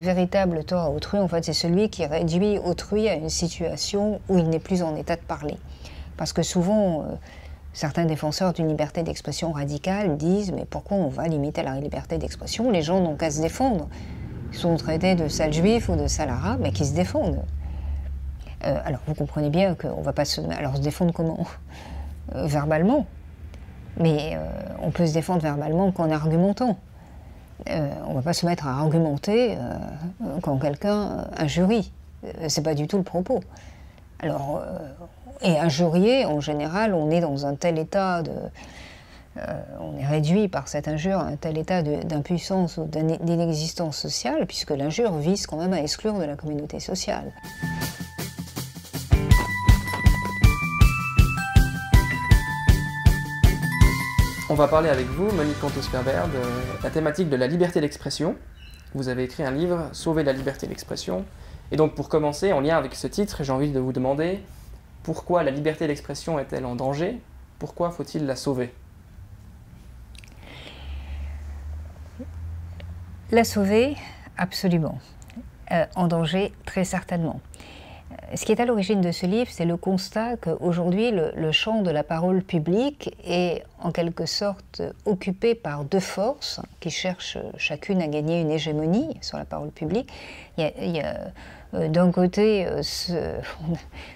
Le véritable tort à autrui, en fait, c'est celui qui réduit autrui à une situation où il n'est plus en état de parler. Parce que souvent, certains défenseurs d'une liberté d'expression radicale disent « mais pourquoi on va limiter la liberté d'expression? Les gens n'ont qu'à se défendre. Ils sont traités de sales juifs ou de sales arabes, mais qui se défendent. » Alors vous comprenez bien qu'on ne va pas se... Alors se défendre comment? Verbalement. Mais on peut se défendre verbalement qu'en argumentant. On ne va pas se mettre à argumenter quand quelqu'un injurie. C'est pas du tout le propos. Alors, et injurier, en général, on est dans un tel état de... on est réduit par cette injure à un tel état d'impuissance ou d'inexistence sociale, puisque l'injure vise quand même à exclure de la communauté sociale. On va parler avec vous, Monique Cantos-Perber, de la thématique de la liberté d'expression. Vous avez écrit un livre, Sauver la liberté d'expression. Et donc pour commencer, en lien avec ce titre, j'ai envie de vous demander pourquoi la liberté d'expression est-elle en danger? Pourquoi faut-il la sauver? La sauver, absolument. En danger, très certainement. Ce qui est à l'origine de ce livre, c'est le constat qu'aujourd'hui, le champ de la parole publique est en quelque sorte occupé par deux forces qui cherchent chacune à gagner une hégémonie sur la parole publique. Il y a d'un côté,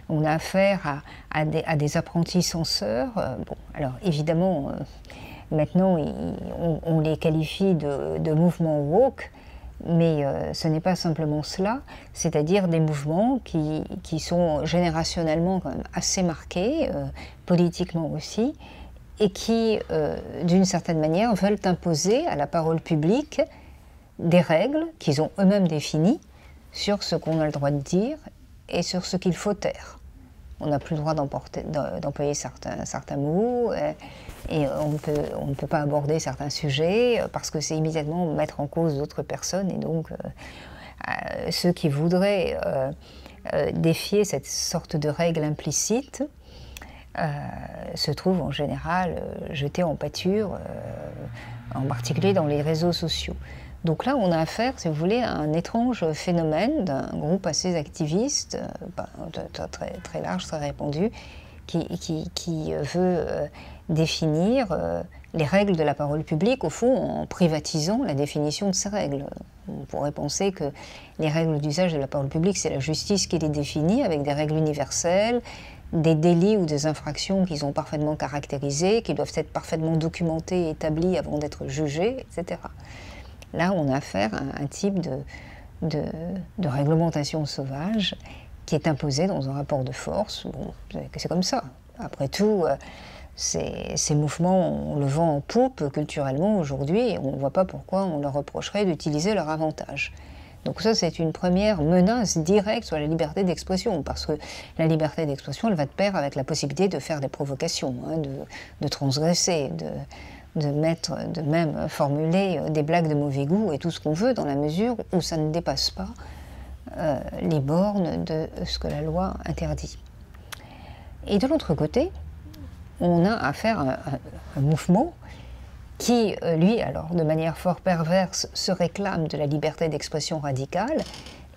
on a affaire à des apprentis censeurs. Bon, alors évidemment, maintenant, on les qualifie de mouvements woke. Mais ce n'est pas simplement cela, c'est-à-dire des mouvements qui sont générationnellement quand même assez marqués, politiquement aussi, et qui, d'une certaine manière, veulent imposer à la parole publique des règles qu'ils ont eux-mêmes définies sur ce qu'on a le droit de dire et sur ce qu'il faut taire. On n'a plus le droit d'employer certains mots, et on ne peut pas aborder certains sujets parce que c'est immédiatement mettre en cause d'autres personnes. Et donc, ceux qui voudraient défier cette sorte de règle implicite se trouvent en général jetés en pâture, en particulier dans les réseaux sociaux. Donc là, on a affaire, si vous voulez, à un étrange phénomène d'un groupe assez activiste, très large, très répandu, qui veut définir les règles de la parole publique, au fond, en privatisant la définition de ces règles. On pourrait penser que les règles d'usage de la parole publique, c'est la justice qui les définit, avec des règles universelles, des délits ou des infractions qui sont parfaitement caractérisées, qui doivent être parfaitement documentées et établies avant d'être jugées, etc. Là, on a affaire à un type de réglementation sauvage qui est imposée dans un rapport de force. Bon, c'est comme ça. Après tout, ces mouvements, on le vend en poupe culturellement aujourd'hui, et on ne voit pas pourquoi on leur reprocherait d'utiliser leur avantage. Donc ça, c'est une première menace directe sur la liberté d'expression, parce que la liberté d'expression, elle va de pair avec la possibilité de faire des provocations, hein, de transgresser, de même formuler des blagues de mauvais goût et tout ce qu'on veut, dans la mesure où ça ne dépasse pas les bornes de ce que la loi interdit. Et de l'autre côté, on a affaire à un mouvement qui, lui, alors, de manière fort perverse, se réclame de la liberté d'expression radicale,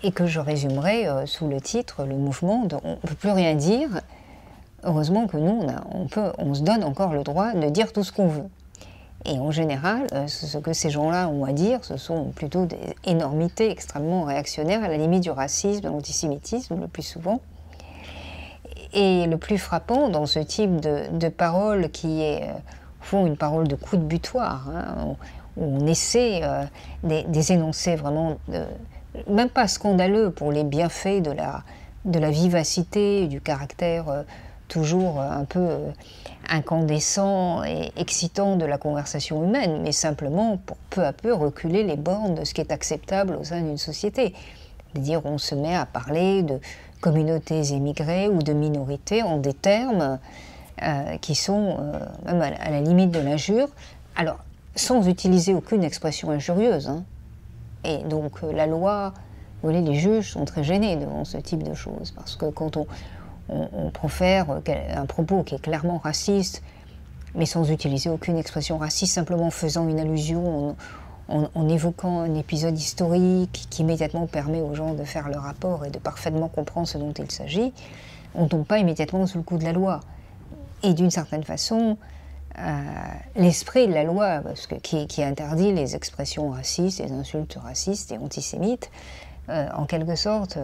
et que je résumerai sous le titre, le mouvement de « on ne peut plus rien dire ». Heureusement que nous, on se donne encore le droit de dire tout ce qu'on veut. Et en général, ce que ces gens-là ont à dire, ce sont plutôt des énormités extrêmement réactionnaires, à la limite du racisme, de l'antisémitisme, le plus souvent. Et le plus frappant dans ce type de parole qui est, au fond, une parole de coup de butoir, hein, où on essaie des énoncés vraiment, même pas scandaleux pour les bienfaits de la vivacité, du caractère toujours un peu incandescent et excitant de la conversation humaine, mais simplement pour peu à peu reculer les bornes de ce qui est acceptable au sein d'une société. C'est-à-dire on se met à parler de communautés émigrées ou de minorités en des termes qui sont même à la limite de l'injure, alors sans utiliser aucune expression injurieuse. Hein. Et donc la loi, vous voyez, les juges sont très gênés devant ce type de choses, parce que quand on profère un propos qui est clairement raciste, mais sans utiliser aucune expression raciste, simplement faisant une allusion en évoquant un épisode historique qui immédiatement permet aux gens de faire le rapport et de parfaitement comprendre ce dont il s'agit, on ne tombe pas immédiatement sous le coup de la loi. Et d'une certaine façon, l'esprit de la loi, qui interdit les expressions racistes, les insultes racistes et antisémites, en quelque sorte,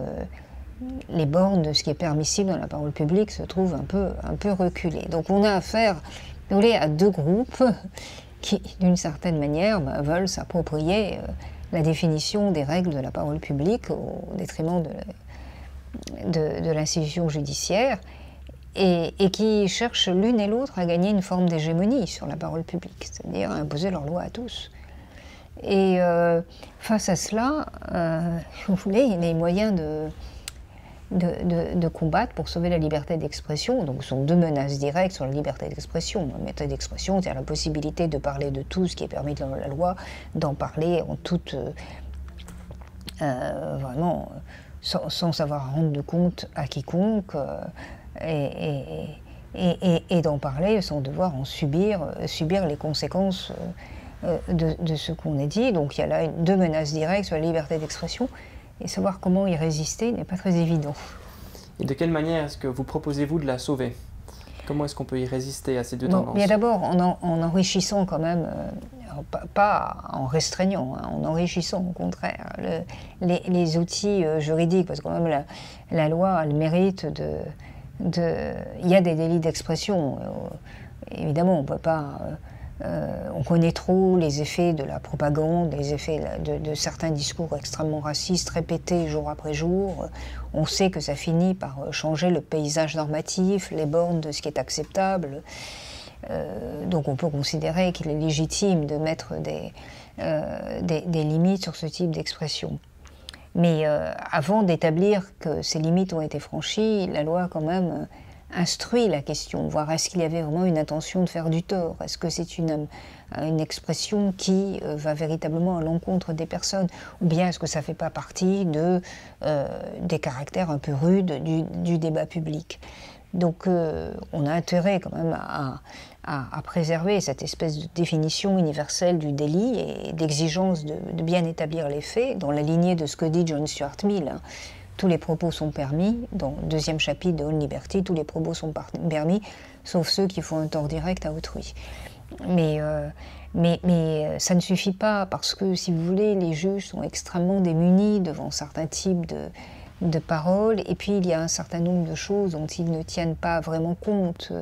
les bornes de ce qui est permissible dans la parole publique se trouvent un peu reculées. Donc on a affaire, vous voulez, à deux groupes qui, d'une certaine manière, veulent s'approprier la définition des règles de la parole publique au détriment de l'institution judiciaire, et qui cherchent l'une et l'autre à gagner une forme d'hégémonie sur la parole publique, c'est-à-dire à imposer leurs lois à tous. Et face à cela, vous voulez, il y a des moyens de combattre pour sauver la liberté d'expression. Donc, ce sont deux menaces directes sur la liberté d'expression. La liberté d'expression, c'est la possibilité de parler de tout ce qui est permis dans la loi, d'en parler en toute... vraiment, sans avoir à rendre de compte à quiconque, et d'en parler sans devoir en subir les conséquences de ce qu'on a dit. Donc, il y a là deux menaces directes sur la liberté d'expression. Et savoir comment y résister n'est pas très évident. Et de quelle manière est-ce que vous proposez-vous de la sauver? Comment est-ce qu'on peut y résister à ces deux tendances? Bien d'abord, en enrichissant quand même, pas en restreignant, hein, en enrichissant au contraire les outils juridiques, parce que quand même la loi a le mérite il y a des délits d'expression. Évidemment, on ne peut pas... on connaît trop les effets de la propagande, les effets de certains discours extrêmement racistes répétés jour après jour. On sait que ça finit par changer le paysage normatif, les bornes de ce qui est acceptable. Donc on peut considérer qu'il est légitime de mettre des limites sur ce type d'expression. Mais avant d'établir que ces limites ont été franchies, la loi quand même instruit la question, voir est-ce qu'il y avait vraiment une intention de faire du tort, est-ce que c'est une expression qui va véritablement à l'encontre des personnes, ou bien est-ce que ça ne fait pas partie des caractères un peu rudes du débat public. Donc on a intérêt quand même à préserver cette espèce de définition universelle du délit et d'exigence de bien établir les faits, dans la lignée de ce que dit John Stuart Mill, hein. Tous les propos sont permis, dans le deuxième chapitre de On Liberty, tous les propos sont permis, sauf ceux qui font un tort direct à autrui. Mais ça ne suffit pas, parce que, si vous voulez, les juges sont extrêmement démunis devant certains types de paroles, et puis il y a un certain nombre de choses dont ils ne tiennent pas vraiment compte,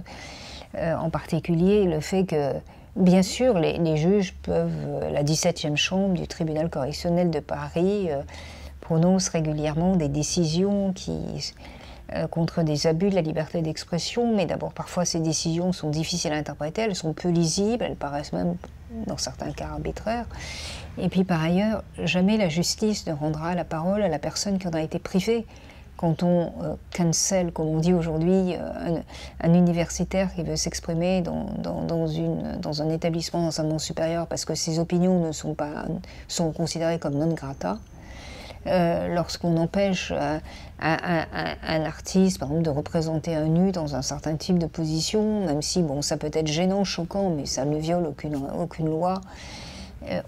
en particulier le fait que, bien sûr, les juges peuvent, la 17e chambre du tribunal correctionnel de Paris, prononce régulièrement des décisions contre des abus de la liberté d'expression, mais d'abord parfois ces décisions sont difficiles à interpréter, elles sont peu lisibles, elles paraissent même dans certains cas arbitraires. Et puis par ailleurs, jamais la justice ne rendra la parole à la personne qui en a été privée. Quand on cancel, comme on dit aujourd'hui, un universitaire qui veut s'exprimer dans un établissement d'enseignement supérieur parce que ses opinions sont considérées comme non grata, lorsqu'on empêche un artiste, par exemple, de représenter un nu dans un certain type de position, même si bon, ça peut être gênant, choquant, mais ça ne viole aucune loi,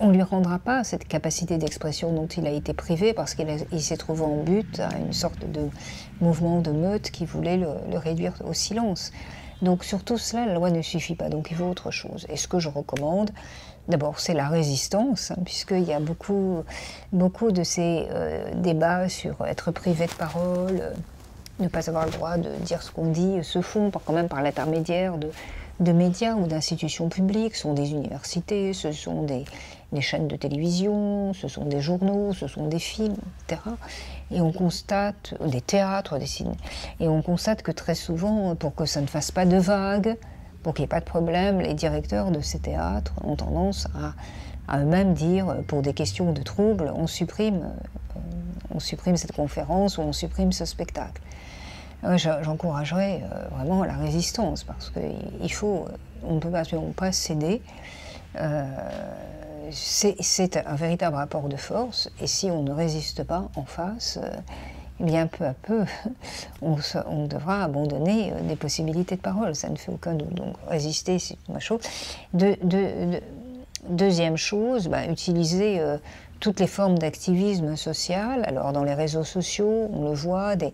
on ne lui rendra pas cette capacité d'expression dont il a été privé parce qu'il s'est trouvé en but à une sorte de mouvement de meute qui voulait le réduire au silence. Donc sur tout cela, la loi ne suffit pas, donc il faut autre chose. Et ce que je recommande, d'abord, c'est la résistance, hein, puisqu'il y a beaucoup de ces débats sur être privé de parole, ne pas avoir le droit de dire ce qu'on dit, se font quand même par l'intermédiaire de médias ou d'institutions publiques, ce sont des universités, ce sont des chaînes de télévision, ce sont des journaux, ce sont des films, etc. Et on constate, des théâtres, des cinémas, et on constate que très souvent, pour que ça ne fasse pas de vagues, pour qu'il n'y ait pas de problème, les directeurs de ces théâtres ont tendance à eux-mêmes dire, pour des questions de troubles, on supprime cette conférence ou on supprime ce spectacle. J'encouragerais vraiment la résistance, parce on ne peut absolument pas céder. C'est un véritable rapport de force, et si on ne résiste pas en face, eh bien peu à peu, on devra abandonner des possibilités de parole. Ça ne fait aucun doute. Donc résister, c'est une chose. Deuxième chose, utiliser toutes les formes d'activisme social. Alors dans les réseaux sociaux, on le voit, des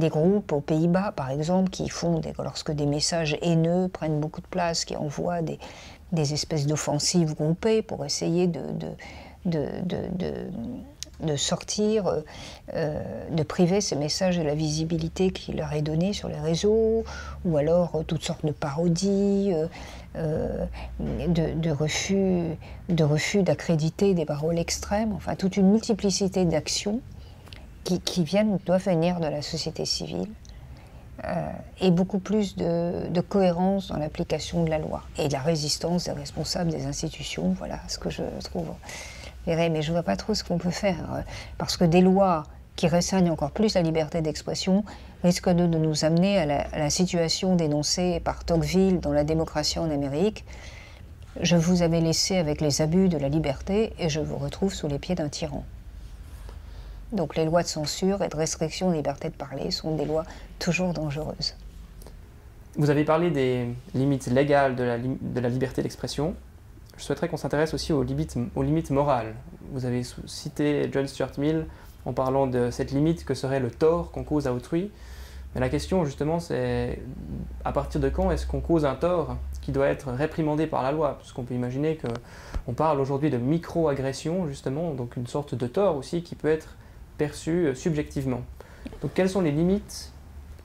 groupes aux Pays-Bas par exemple qui font, lorsque des messages haineux prennent beaucoup de place, qui envoient des espèces d'offensives groupées pour essayer de sortir, de priver ces messages de la visibilité qui leur est donnée sur les réseaux, ou alors toutes sortes de parodies, de refus d'accréditer des paroles extrêmes, enfin toute une multiplicité d'actions qui doivent venir de la société civile, et beaucoup plus de cohérence dans l'application de la loi, et de la résistance des responsables des institutions, voilà ce que je trouve. Mais je ne vois pas trop ce qu'on peut faire, parce que des lois qui restreignent encore plus la liberté d'expression risquent de nous amener à la situation dénoncée par Tocqueville dans La démocratie en Amérique. Je vous avais laissé avec les abus de la liberté et je vous retrouve sous les pieds d'un tyran. Donc les lois de censure et de restriction de liberté de parler sont des lois toujours dangereuses. Vous avez parlé des limites légales de la liberté d'expression. Je souhaiterais qu'on s'intéresse aussi aux limites morales. Vous avez cité John Stuart Mill en parlant de cette limite que serait le tort qu'on cause à autrui. Mais la question justement c'est à partir de quand est-ce qu'on cause un tort qui doit être réprimandé par la loi? Parce qu'on peut imaginer qu'on parle aujourd'hui de micro-agression justement, donc une sorte de tort aussi qui peut être perçu subjectivement. Donc quelles sont les limites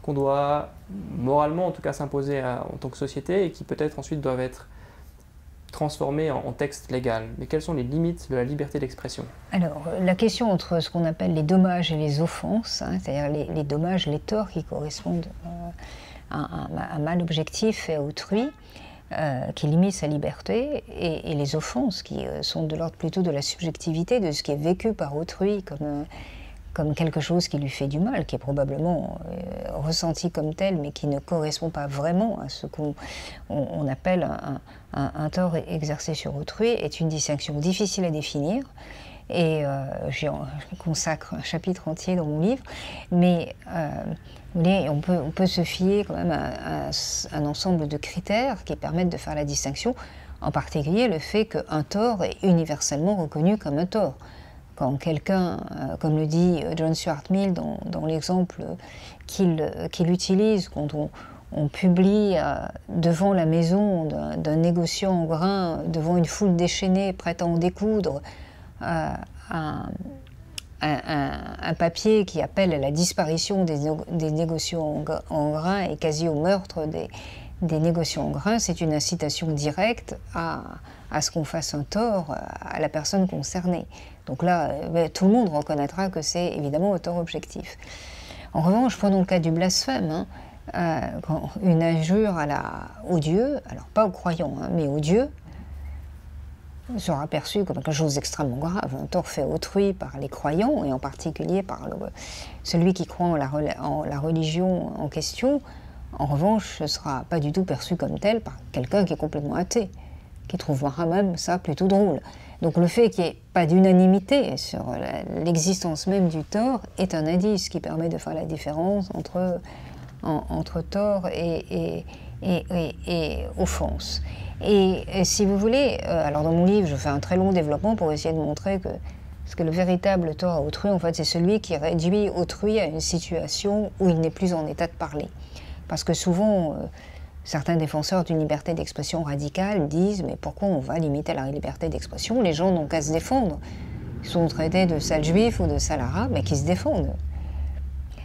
qu'on doit moralement en tout cas s'imposer en tant que société et qui peut-être ensuite doivent être transformé en texte légal. Mais quelles sont les limites de la liberté d'expression? Alors, la question entre ce qu'on appelle les dommages et les offenses, c'est-à-dire les dommages, les torts qui correspondent à un mal objectif fait à autrui, qui limite sa liberté, et les offenses qui sont de l'ordre plutôt de la subjectivité, de ce qui est vécu par autrui comme quelque chose qui lui fait du mal, qui est probablement ressenti comme tel, mais qui ne correspond pas vraiment à ce qu'on appelle un tort exercé sur autrui, est une distinction difficile à définir. Et je consacre un chapitre entier dans mon livre, mais on peut se fier quand même à un ensemble de critères qui permettent de faire la distinction, en particulier le fait qu'un tort est universellement reconnu comme un tort. Quand quelqu'un, comme le dit John Stuart Mill dans l'exemple qu'il utilise, quand on publie devant la maison d'un négociant en grains, devant une foule déchaînée prête à en découdre, un papier qui appelle à la disparition des négociants en grains et quasi au meurtre des négociants en grains, c'est une incitation directe à ce qu'on fasse un tort à la personne concernée. Donc là, tout le monde reconnaîtra que c'est évidemment un tort objectif. En revanche, prenons le cas du blasphème, quand une injure aux dieux, alors pas aux croyants, mais aux dieux, sera perçue comme quelque chose d'extrêmement grave, un tort fait à autrui par les croyants, et en particulier par celui qui croit en la religion en question. En revanche, ce ne sera pas du tout perçu comme tel par quelqu'un qui est complètement athée, qui trouvera même ça plutôt drôle. Donc le fait qu'il n'y ait pas d'unanimité sur l'existence même du tort est un indice qui permet de faire la différence entre tort et offense. Et si vous voulez, alors dans mon livre, je fais un très long développement pour essayer de montrer que le véritable tort à autrui, en fait, c'est celui qui réduit autrui à une situation où il n'est plus en état de parler. Parce que souvent, certains défenseurs d'une liberté d'expression radicale disent « mais pourquoi on va limiter la liberté d'expression? Les gens n'ont qu'à se défendre. Ils sont traités de sales juifs ou de sales arabes, mais qui se défendent. »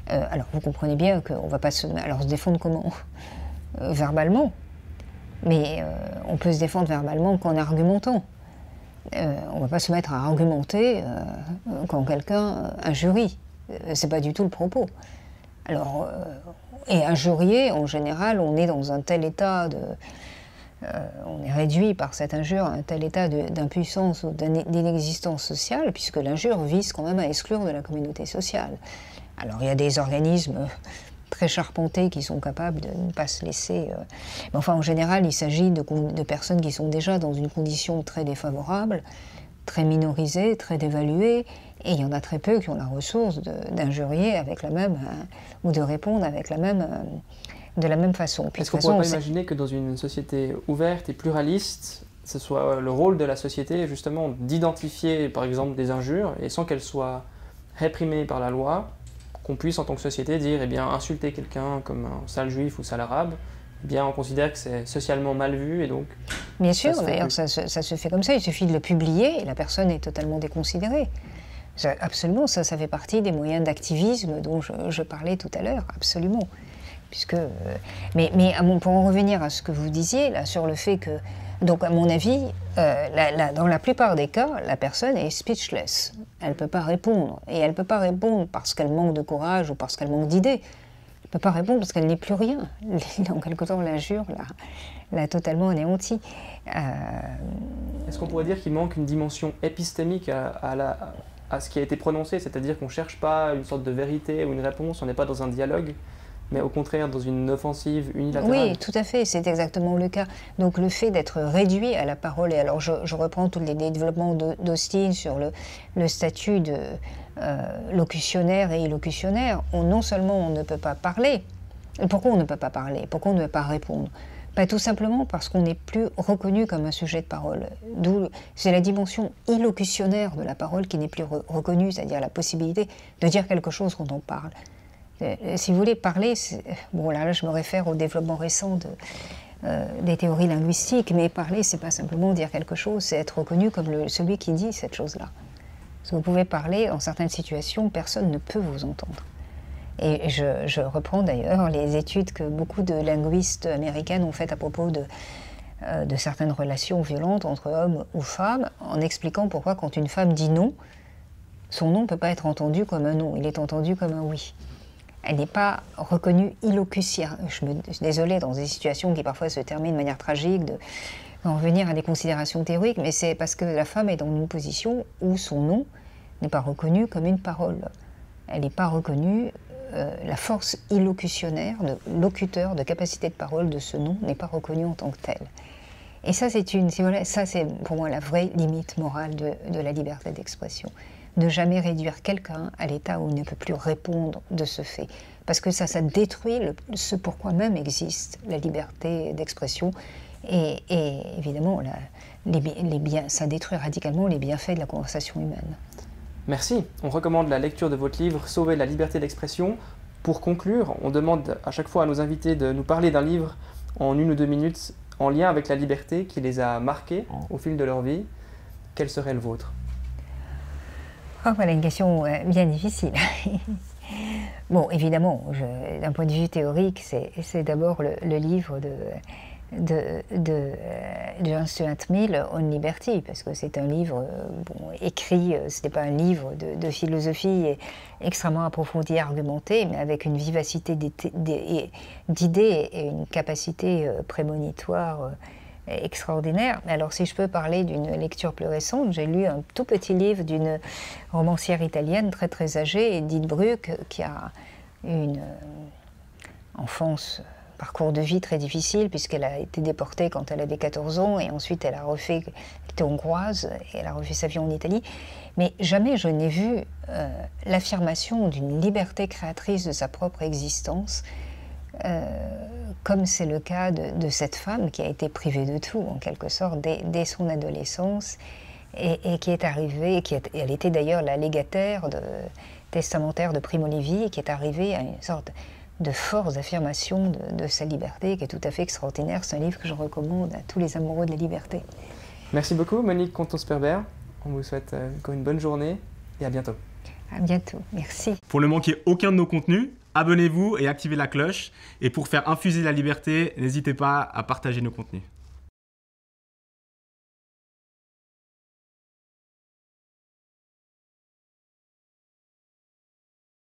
Alors vous comprenez bien qu'on ne va pas se défendre comment? Verbalement. Mais on peut se défendre verbalement qu'en argumentant. On ne va pas se mettre à argumenter quand quelqu'un injurie. C'est pas du tout le propos. Alors, et injurier, en général, on est dans un tel état on est réduit par cette injure à un tel état d'impuissance ou d'inexistence sociale, puisque l'injure vise quand même à exclure de la communauté sociale. Alors il y a des organismes très charpentés qui sont capables de ne pas se laisser... Mais enfin, en général, il s'agit de personnes qui sont déjà dans une condition très défavorable, très minorisée, très dévaluée, et il y en a très peu qui ont la ressource d'injurier avec la même... ou de répondre avec de la même façon. Est-ce qu'on ne pourrait pas imaginer que dans une société ouverte et pluraliste, ce soit le rôle de la société justement d'identifier par exemple des injures et sans qu'elles soient réprimées par la loi, qu'on puisse en tant que société dire, eh bien, insulter quelqu'un comme un sale juif ou sale arabe, eh bien, on considère que c'est socialement mal vu et donc... Bien sûr, d'ailleurs, ça se fait comme ça, il suffit de le publier et la personne est totalement déconsidérée. Absolument, ça fait partie des moyens d'activisme dont je parlais tout à l'heure, absolument. Puisque, mais pour en revenir à ce que vous disiez, là, sur le fait que, donc à mon avis, dans la plupart des cas, la personne est speechless. Elle ne peut pas répondre. Et elle ne peut pas répondre parce qu'elle manque de courage ou parce qu'elle manque d'idées. Elle ne peut pas répondre parce qu'elle n'est plus rien. En quelque temps, l'injure l'a totalement anéantie. Est-ce qu'on pourrait dire qu'il manque une dimension épistémique à ce qui a été prononcé, c'est-à-dire qu'on ne cherche pas une sorte de vérité ou une réponse, on n'est pas dans un dialogue, mais au contraire dans une offensive unilatérale? Oui, tout à fait, c'est exactement le cas. Donc le fait d'être réduit à la parole, et alors je reprends tous les développements d'Austin sur le statut de locutionnaire et illocutionnaire, non seulement on ne peut pas parler, et pourquoi on ne peut pas parler, pourquoi on ne peut pas répondre? Pas tout simplement parce qu'on n'est plus reconnu comme un sujet de parole. C'est la dimension illocutionnaire de la parole qui n'est plus reconnue, c'est-à-dire la possibilité de dire quelque chose quand on parle. Si vous voulez parler, bon là je me réfère au développement récent des théories linguistiques, mais parler c'est pas simplement dire quelque chose, c'est être reconnu comme celui qui dit cette chose-là. Parce que vous pouvez parler, en certaines situations, personne ne peut vous entendre. Et je reprends d'ailleurs les études que beaucoup de linguistes américaines ont faites à propos de certaines relations violentes entre hommes ou femmes, en expliquant pourquoi quand une femme dit non, son non ne peut pas être entendu comme un non, il est entendu comme un oui. Elle n'est pas reconnue illocutionnaire. Je suis désolée, dans des situations qui parfois se terminent de manière tragique, d'en revenir à des considérations théoriques, mais c'est parce que la femme est dans une position où son non n'est pas reconnu comme une parole. Elle n'est pas reconnue, la force illocutionnaire, de locuteur, de capacité de parole de ce non n'est pas reconnue en tant que telle. Et ça, c'est pour moi la vraie limite morale de la liberté d'expression. Ne jamais réduire quelqu'un à l'état où il ne peut plus répondre de ce fait. Parce que ça détruit ce pourquoi même existe la liberté d'expression. Et évidemment, ça détruit radicalement les bienfaits de la conversation humaine. Merci. On recommande la lecture de votre livre « Sauver la liberté d'expression ». Pour conclure, on demande à chaque fois à nos invités de nous parler d'un livre en 1 ou 2 minutes en lien avec la liberté qui les a marqués au fil de leur vie. Quel serait le vôtre ? Oh, voilà une question bien difficile. Bon, évidemment, d'un point de vue théorique, c'est d'abord le livre de John Stuart Mill, On Liberty, parce que c'est un livre écrit, ce n'est pas un livre de philosophie extrêmement approfondi, argumenté, mais avec une vivacité d'idées et une capacité prémonitoire extraordinaire. Alors si je peux parler d'une lecture plus récente, j'ai lu un tout petit livre d'une romancière italienne très très âgée, Edith Bruck, qui a une enfance, parcours de vie très difficile puisqu'elle a été déportée quand elle avait 14 ans et ensuite elle était hongroise et elle a refait sa vie en Italie. Mais jamais je n'ai vu l'affirmation d'une liberté créatrice de sa propre existence comme c'est le cas de cette femme qui a été privée de tout, en quelque sorte, dès son adolescence, et qui est arrivée, elle était d'ailleurs la légataire testamentaire de Primo Levi, et qui est arrivée à une sorte de force d'affirmation de sa liberté, qui est tout à fait extraordinaire. C'est un livre que je recommande à tous les amoureux de la liberté. Merci beaucoup, Monique Contos-Sperber. On vous souhaite encore une bonne journée, et à bientôt. À bientôt, merci. Pour ne manquer aucun de nos contenus, abonnez-vous et activez la cloche. Et pour faire infuser la liberté, n'hésitez pas à partager nos contenus.